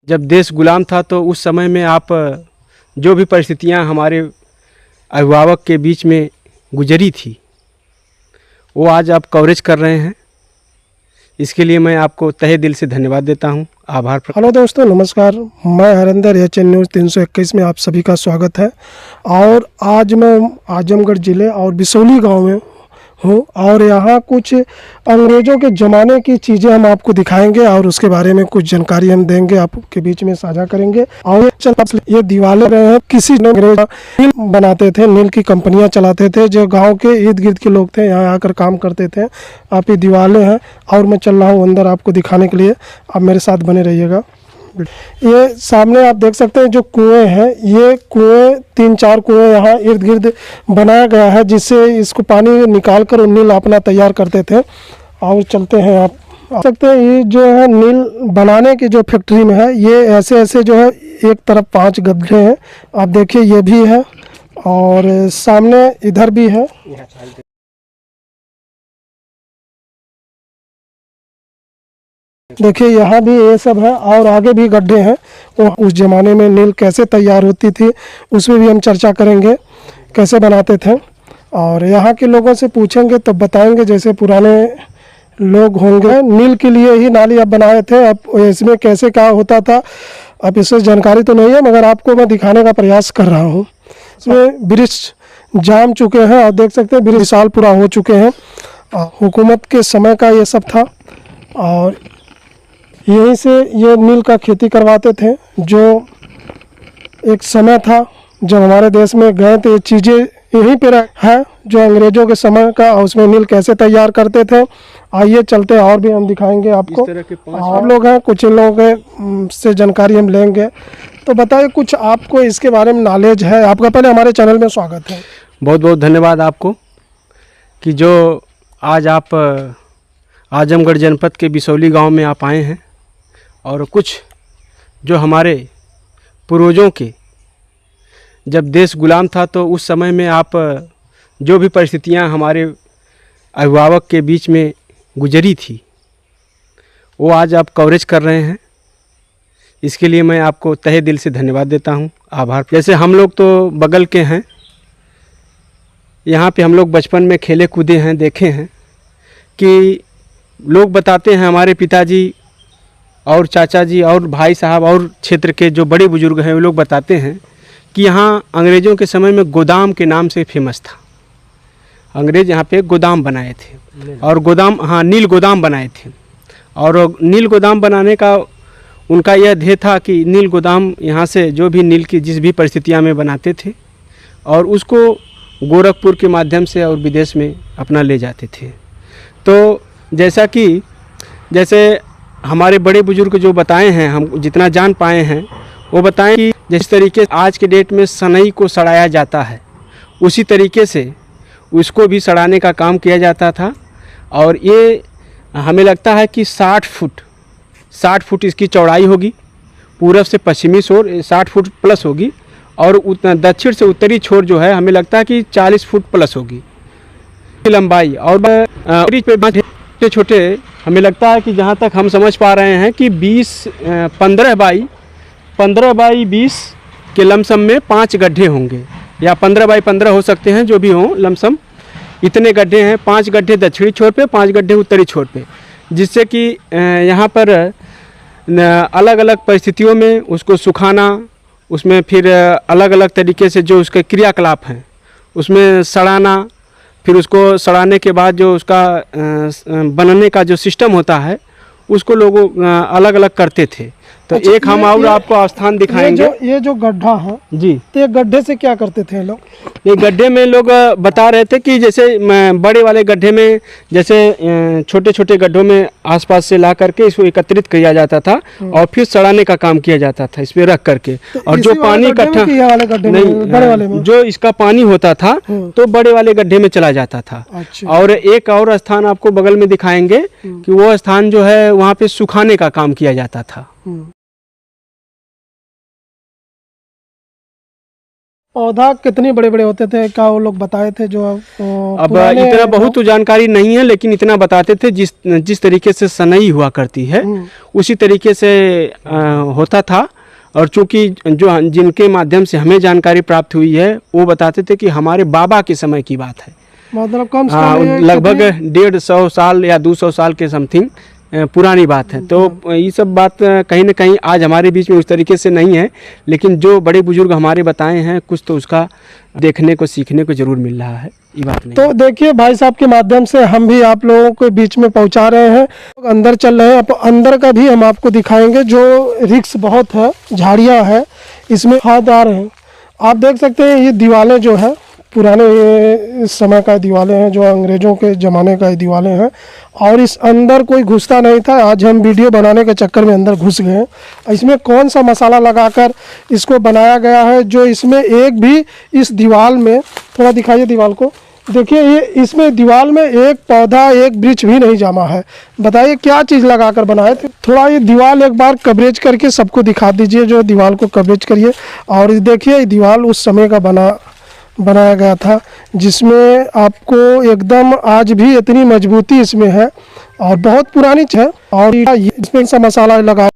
जब देश गुलाम था तो उस समय में आप जो भी परिस्थितियां हमारे अभिभावक के बीच में गुजरी थी वो आज आप कवरेज कर रहे हैं। इसके लिए मैं आपको तहे दिल से धन्यवाद देता हूं, आभार। हेलो दोस्तों, नमस्कार। मैं हरिंदर, HN न्यूज़ 321 में आप सभी का स्वागत है। और आज मैं आजमगढ़ ज़िले और बिसौली गांव में हूँ और यहाँ कुछ अंग्रेज़ों के ज़माने की चीज़ें हम आपको दिखाएंगे और उसके बारे में कुछ जानकारी हम देंगे, आपके बीच में साझा करेंगे। और ये दीवारें रहे हैं, किसी अंग्रेज नील बनाते थे, नील की कंपनियां चलाते थे, जो गांव के इर्द गिर्द के लोग थे यहाँ आकर काम करते थे। आप ये दीवारें हैं और मैं चल रहा हूँ अंदर आपको दिखाने के लिए। आप मेरे साथ बने रहिएगा। ये सामने आप देख सकते हैं जो कुएं हैं, ये कुएं 3-4 कुएं यहाँ इर्द गिर्द बनाया गया है, जिससे इसको पानी निकाल कर नील अपना तैयार करते थे। और चलते हैं, आप देख सकते हैं ये जो है नील बनाने की जो फैक्ट्री में है, ये ऐसे ऐसे जो है एक तरफ 5 गड्ढे हैं। आप देखिए ये भी है और सामने इधर भी है। देखिए यहाँ भी ये सब है और आगे भी गड्ढे हैं। उस ज़माने में नील कैसे तैयार होती थी उसमें भी हम चर्चा करेंगे, कैसे बनाते थे। और यहाँ के लोगों से पूछेंगे तो बताएंगे, जैसे पुराने लोग होंगे। नील के लिए ही नाली अब बनाए थे, अब इसमें कैसे क्या होता था अब इससे जानकारी तो नहीं है, मगर आपको मैं दिखाने का प्रयास कर रहा हूँ। इसमें वृक्ष जाम चुके हैं और देख सकते हैं वृक्ष साल पूरा हो चुके हैं। हुकूमत के समय का ये सब था और यहीं से ये नील का खेती करवाते थे। जो एक समय था जब हमारे देश में गए थे, ये चीज़ें यहीं पे है जो अंग्रेज़ों के समय का, उसमें नील कैसे तैयार करते थे। आइए चलते हैं और भी हम दिखाएंगे आपको। आप लोग हैं, कुछ लोगों से जानकारी हम लेंगे। तो बताइए कुछ आपको इसके बारे में नॉलेज है। आपका पहले हमारे चैनल में स्वागत है। बहुत बहुत धन्यवाद आपको कि जो आज आप आजमगढ़ जनपद के बिसौली गांव में आप आए हैं और कुछ जो हमारे पूर्वजों के जब देश गुलाम था तो उस समय में आप जो भी परिस्थितियां हमारे अभिभावक के बीच में गुजरी थी वो आज आप कवरेज कर रहे हैं। इसके लिए मैं आपको तहे दिल से धन्यवाद देता हूं, आभार। जैसे हम लोग तो बगल के हैं, यहाँ पे हम लोग बचपन में खेले कूदे हैं, देखे हैं कि लोग बताते हैं, हमारे पिताजी और चाचा जी और भाई साहब और क्षेत्र के जो बड़े बुजुर्ग हैं वो लोग बताते हैं कि यहाँ अंग्रेज़ों के समय में गोदाम के नाम से फेमस था। अंग्रेज़ यहाँ पे गोदाम बनाए थे और गोदाम, हाँ, नील गोदाम बनाए थे। और नील गोदाम बनाने का उनका यह ध्येय था कि नील गोदाम यहाँ से जो भी नील की जिस भी परिस्थितियाँ में बनाते थे और उसको गोरखपुर के माध्यम से और विदेश में अपना ले जाते थे। तो जैसे हमारे बड़े बुजुर्ग जो बताए हैं, हम जितना जान पाए हैं वो बताएं कि जिस तरीके से आज के डेट में सनई को सड़ाया जाता है, उसी तरीके से उसको भी सड़ाने का काम किया जाता था। और ये हमें लगता है कि 60 फुट इसकी चौड़ाई होगी, पूरब से पश्चिमी छोर 60 फुट प्लस होगी और दक्षिण से उत्तरी छोर जो है हमें लगता है कि 40 फुट प्लस होगी लंबाई। और छोटे छोटे हमें लगता है कि जहाँ तक हम समझ पा रहे हैं कि 15 बाई 20 के लमसम में 5 गड्ढे होंगे, या 15 बाई 15 हो सकते हैं, जो भी हों लमसम इतने गड्ढे हैं। 5 गड्ढे दक्षिणी छोर पे, 5 गड्ढे उत्तरी छोर पे, जिससे कि यहाँ पर अलग अलग परिस्थितियों में उसको सुखाना, उसमें फिर अलग अलग तरीके से जो उसके क्रियाकलाप हैं उसमें सड़ाना, फिर उसको सड़ाने के बाद जो उसका बनने का जो सिस्टम होता है उसको लोग अलग अलग करते थे। तो अच्छा, एक हम और आपको स्थान दिखाएंगे। ये जो गड्ढा है जी, तो ये गड्ढे से क्या करते थे लोग? ये गड्ढे में लोग बता रहे थे कि जैसे बड़े वाले गड्ढे में, जैसे छोटे छोटे गड्ढों में आसपास से ला करके इसको एकत्रित किया जाता था और फिर सड़ाने का काम किया जाता था इसमें रख करके। तो और जो पानी इकट्ठा नहीं, बड़े वाले में जो इसका पानी होता था तो बड़े वाले गड्ढे में चला जाता था। अच्छा। और एक और स्थान आपको बगल में दिखाएंगे कि वो स्थान जो है वहाँ पे सुखाने का काम किया जाता था। पौधा कितने बड़े बड़े होते थे, क्या वो लोग बताए थे जो अब पुराने इतना बहुत तो जानकारी नहीं है, लेकिन इतना बताते थे जिस तरीके से सनई हुआ करती है उसी तरीके से होता था। और चूंकि जो जिनके माध्यम से हमें जानकारी प्राप्त हुई है वो बताते थे कि हमारे बाबा के समय की बात है, मतलब कम से कम लगभग 150 साल या 200 साल के समथिंग पुरानी बात है। तो ये सब बात कहीं ना कहीं आज हमारे बीच में उस तरीके से नहीं है, लेकिन जो बड़े बुजुर्ग हमारे बताए हैं कुछ तो उसका देखने को सीखने को जरूर मिल रहा है, ये बात नहीं। तो देखिए भाई साहब के माध्यम से हम भी आप लोगों के बीच में पहुंचा रहे हैं, अंदर चल रहे हैं। अब अंदर का भी हम आपको दिखाएंगे, जो रिक्स बहुत है, झाड़ियाँ है, इसमें हाथ आ रहे हैं। आप देख सकते हैं ये दीवारें जो है पुराने इस समय का दीवारें हैं, जो अंग्रेज़ों के ज़माने का दीवारें हैं, और इस अंदर कोई घुसता नहीं था। आज हम वीडियो बनाने के चक्कर में अंदर घुस गए हैं। इसमें कौन सा मसाला लगाकर इसको बनाया गया है, जो इसमें एक भी इस दीवार में, थोड़ा दिखाइए दीवार को, देखिए ये इसमें दीवार में एक पौधा एक वृक्ष भी नहीं जमा है। बताइए क्या चीज़ लगाकर बनाए थे। थोड़ा ये दीवार एक बार कवरेज करके सबको दिखा दीजिए, जो दीवार को कवरेज करिए। और देखिए दीवार उस समय का बनाया गया था, जिसमें आपको एकदम आज भी इतनी मजबूती इसमें है और बहुत पुरानी है। और इसमें सा मसाला लगा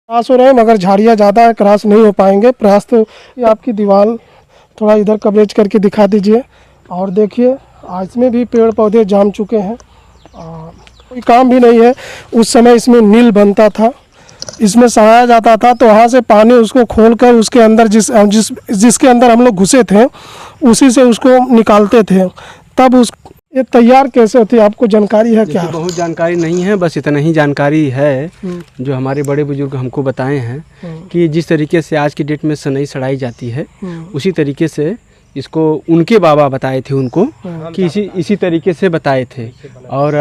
क्रॉस हो रहे हैं, मगर झाड़ियाँ ज़्यादा है, क्रॉस नहीं हो पाएंगे। प्रयास तो ये आपकी दीवार थोड़ा इधर कवरेज करके दिखा दीजिए। और देखिए इसमें भी पेड़ पौधे जाम चुके हैं, कोई काम भी नहीं है। उस समय इसमें नील बनता था, इसमें सहाया जाता था, तो वहाँ से पानी उसको खोलकर उसके अंदर जिसके अंदर हम लोग घुसे थे उसी से उसको निकालते थे। तब ये तैयार कैसे होती है, आपको जानकारी है क्या? बहुत जानकारी नहीं है, बस इतना ही जानकारी है जो हमारे बड़े बुजुर्ग हमको बताए हैं कि जिस तरीके से आज की डेट में सनई सड़ाई जाती है उसी तरीके से इसको उनके बाबा बताए थे उनको कि इसी तरीके से बताए थे। और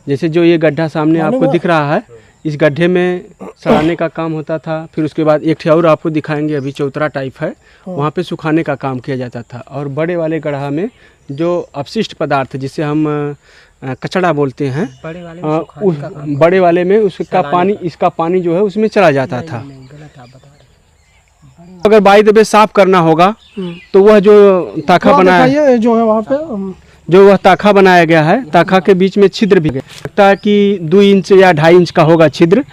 जैसे जो ये गड्ढा सामने आपको दिख रहा है, इस गड्ढे में सड़ाने का काम होता था। फिर उसके बाद एक और आपको दिखाएंगे, अभी चौतरा टाइप है, वहाँ पे सुखाने का काम किया जाता था। और बड़े वाले गड्ढा में जो अपशिष्ट पदार्थ जिसे हम कचड़ा बोलते हैं, बड़े वाले में इसका पानी जो है उसमें चला जाता था। अगर बाई द वे साफ करना होगा तो वह जो ताखा बनाया जो है वहाँ पे, जो वह ताखा बनाया गया है, ताखा के बीच में छिद्र भी लगता है कि 2 इंच या 2.5 इंच का होगा छिद्र,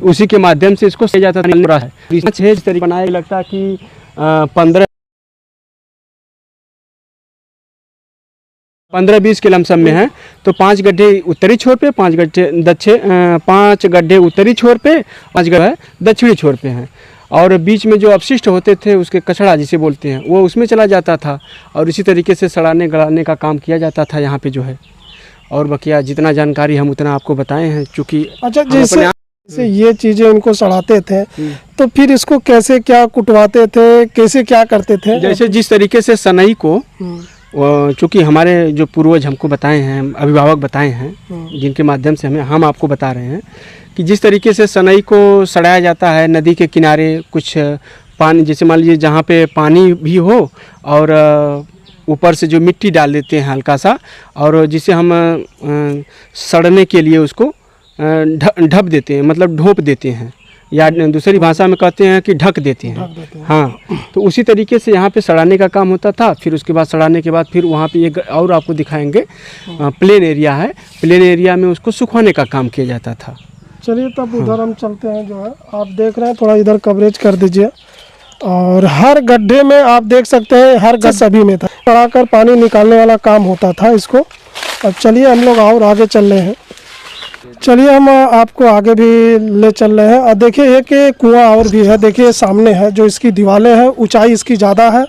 उसी के माध्यम से इसको सही जाता है। इस तरीके बनाया लगता है कि 15-20 के लमसम में है। तो 5 गड्ढे उत्तरी छोर पे, 5 गड्ढे उत्तरी छोर पे, 5 गड्ढे दक्षिणी छोर पे हैं। और बीच में जो अपशिष्ट होते थे उसके कचड़ा जिसे बोलते हैं वो उसमें चला जाता था, और इसी तरीके से सड़ाने गड़ाने का काम किया जाता था यहाँ पे जो है। और बकिया जितना जानकारी हम उतना आपको बताए हैं, चूँकि अच्छा जैसे ये चीज़ें इनको सड़ाते थे तो फिर इसको कैसे क्या कुटवाते थे, कैसे क्या करते थे? जैसे जिस तरीके से सनई को, चूँकि हमारे जो पूर्वज हमको बताए हैं, अभिभावक बताए हैं, जिनके माध्यम से हम आपको बता रहे हैं कि जिस तरीके से सनई को सड़ाया जाता है, नदी के किनारे कुछ पानी, जैसे मान लीजिए जहाँ पे पानी भी हो और ऊपर से जो मिट्टी डाल देते हैं हल्का सा, और जिसे हम सड़ने के लिए उसको ढप देते हैं, मतलब ढोप देते हैं, या दूसरी भाषा में कहते हैं कि ढक देते हैं। हाँ, तो उसी तरीके से यहाँ पे सड़ाने का काम होता था। फिर उसके बाद सड़ाने के बाद फिर वहाँ पे एक और आपको दिखाएंगे प्लेन एरिया है, प्लेन एरिया में उसको सुखाने का काम किया जाता था। चलिए तब उधर हम चलते हैं, जो है आप देख रहे हैं, थोड़ा इधर कवरेज कर दीजिए। और हर गड्ढे में आप देख सकते हैं, हर गड्ढे सभी में था, सड़ाकर पानी निकालने वाला काम होता था इसको। अब चलिए हम लोग और आगे चल रहे हैं, चलिए हम आपको आगे भी ले चल रहे हैं। और देखिए एक कुआं और भी है, देखिए सामने है, जो इसकी दीवारें हैं, ऊंचाई इसकी ज़्यादा है,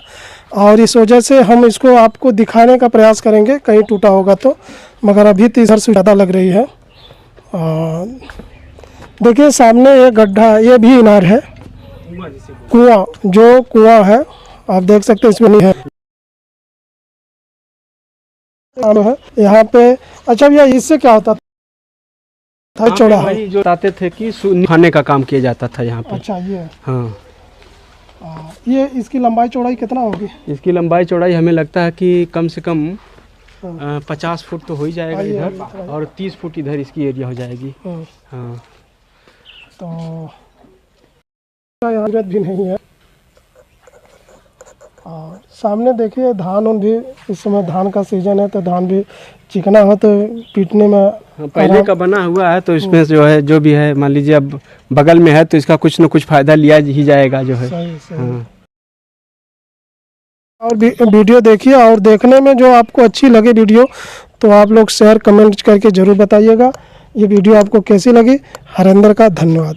और इस वजह से हम इसको आपको दिखाने का प्रयास करेंगे, कहीं टूटा होगा तो, मगर अभी तो इधर से ज़्यादा लग रही है। देखिए सामने एक गड्ढा, ये भी इनार है, कुआं, जो कुआं है आप देख सकते हैं, इसमें नहीं है यहाँ पे। अच्छा भैया इससे क्या होता था? चौड़ा है जो बताते थे कि खाने का काम किया जाता था यहाँ पे। अच्छा ये, हाँ, ये इसकी लंबाई चौड़ाई कितना होगी? इसकी लंबाई चौड़ाई हमें लगता है कि कम से कम 50 फुट तो हो ही जाएगा इधर, और 30 फुट इधर इसकी एरिया हो जाएगी। हाँ, तो जरूरत भी नहीं है, सामने देखिए धान उन भी, इस समय धान का सीजन है तो धान भी चिकना हो तो पीटने में पहले का बना हुआ है तो इसमें जो है जो भी है, मान लीजिए अब बगल में है तो इसका कुछ न कुछ फायदा लिया ही जाएगा जो है। सही सही। हाँ। और वीडियो देखिए, और देखने में जो आपको अच्छी लगे वीडियो तो आप लोग शेयर कमेंट करके ज़रूर बताइएगा। ये वीडियो आपको कैसी लगी। हरेंद्र का धन्यवाद।